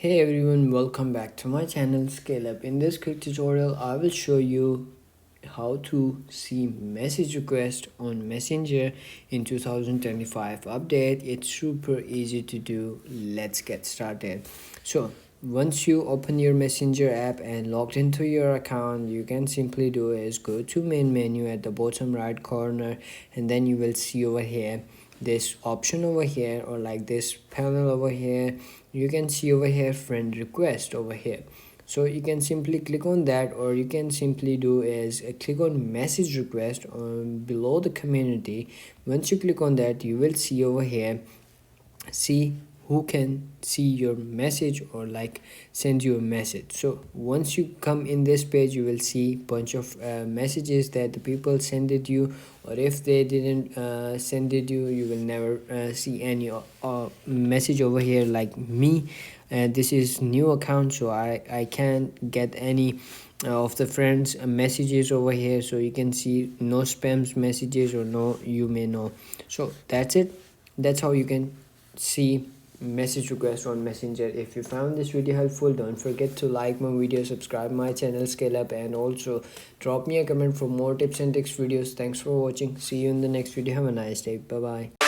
Hey everyone, welcome back to my channel Scale Up. In this quick tutorial, I will show you how to see message request on Messenger in 2025 update. It's super easy to do. Let's get started. So once you open your Messenger app and logged into your account, you can simply do is go to main menu at the bottom right corner, and then you will see over here this option over here, or like this panel over here. You can see over here friend request over here, so you can simply click on that, or you can simply do is click on message request on below the community. Once you click on that, you will see over here, see who can see your message or like send you a message. So once you come in this page, you will see bunch of messages that the people send it you, or if they didn't send it you, you will never see any message over here. Like me, this is new account, so I can't get any of the friends messages over here. So you can see no spams messages or no you may know. So that's it. That's how you can see message request on Messenger. If you found this video helpful, don't forget to like my video, subscribe my channel Scale Up, and also drop me a comment for more tips and tricks videos. Thanks for watching. See you in the next video. Have a nice day. Bye bye.